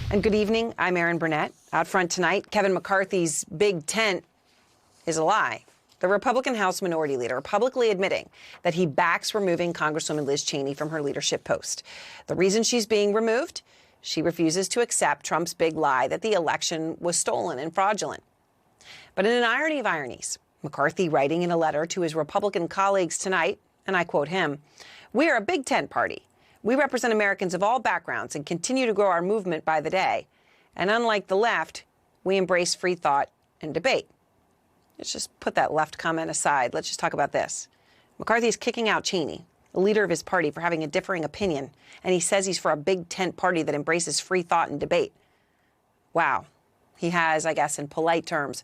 And good evening. I'm Erin Burnett. Out front tonight, Kevin McCarthy's big tent is a lie. The Republican House Minority Leader publicly admitting that he backs removing Congresswoman Liz Cheney from her leadership post. The reason she's being removed? She refuses to accept Trump's big lie that the election was stolen and fraudulent. But in an irony of ironies, McCarthy writing in a letter to his Republican colleagues tonight, and I quote him, "We are a big tent party. We represent Americans of all backgrounds and continue to grow our movement by the day. And unlike the left, we embrace free thought and debate." Let's just put that left comment aside. Let's just talk about this. McCarthy is kicking out Cheney, the leader of his party, for having a differing opinion. And he says he's for a big tent party that embraces free thought and debate. Wow. He has, I guess, in polite terms,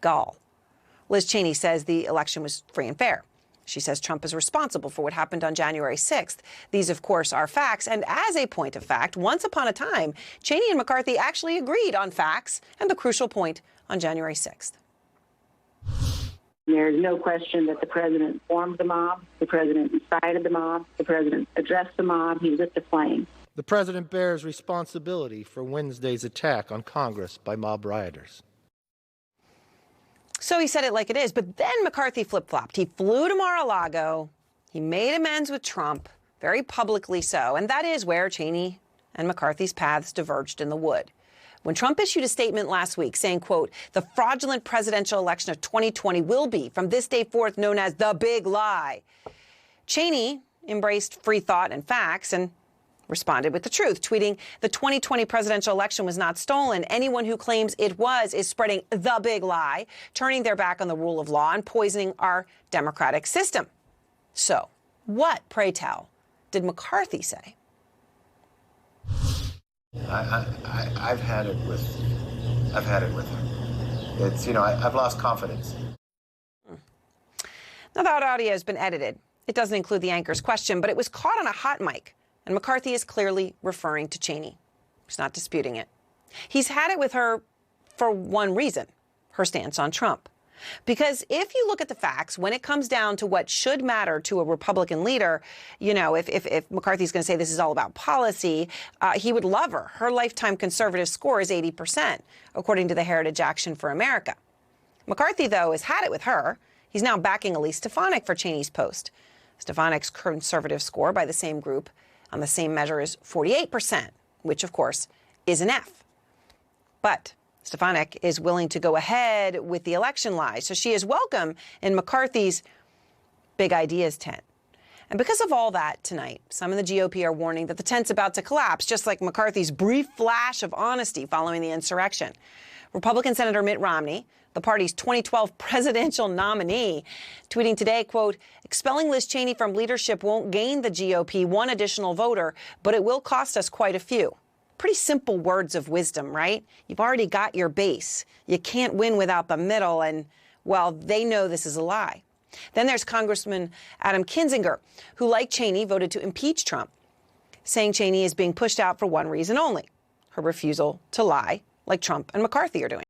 gall. Liz Cheney says the election was free and fair. She says Trump is responsible for what happened on January 6th. These, of course, are facts. And as a point of fact, once upon a time, Cheney and McCarthy actually agreed on facts and the crucial point on January 6th. There's no question that the president formed the mob, the president incited the mob, the president addressed the mob, he lit the flame. The president bears responsibility for Wednesday's attack on Congress by mob rioters. So he said it like it is, but then McCarthy flip-flopped. He flew to Mar-a-Lago. He made amends with Trump, very publicly so, and that is where Cheney and McCarthy's paths diverged in the wood. When Trump issued a statement last week saying, quote, "The fraudulent presidential election of 2020 will be, from this day forth, known as the big lie," Cheney embraced free thought and facts and responded with the truth, tweeting, "The 2020 presidential election was not stolen. Anyone who claims it was is spreading the big lie, turning their back on the rule of law and poisoning our democratic system." So what, pray tell, did McCarthy say? I've had it with her. It's, I've lost confidence. Now, that audio has been edited. It doesn't include the anchor's question, but it was caught on a hot mic. And McCarthy is clearly referring to Cheney. He's not disputing it. He's had it with her for one reason, her stance on Trump. Because if you look at the facts, when it comes down to what should matter to a Republican leader, if McCarthy's going to say this is all about policy, he would love her. Her lifetime conservative score is 80%, according to the Heritage Action for America. McCarthy, though, has had it with her. He's now backing Elise Stefanik for Cheney's post. Stefanik's conservative score by the same group on the same measure is 48%, which, of course, is an F. But Stefanik is willing to go ahead with the election lie, so she is welcome in McCarthy's big ideas tent. And because of all that tonight, some in the GOP are warning that the tent's about to collapse, just like McCarthy's brief flash of honesty following the insurrection. Republican Senator Mitt Romney, the party's 2012 presidential nominee, tweeting today, quote, "Expelling Liz Cheney from leadership won't gain the GOP one additional voter, but it will cost us quite a few." Pretty simple words of wisdom, right? You've already got your base. You can't win without the middle, and, well, they know this is a lie. Then there's Congressman Adam Kinzinger, who, like Cheney, voted to impeach Trump, saying Cheney is being pushed out for one reason only: her refusal to lie, like Trump and McCarthy are doing.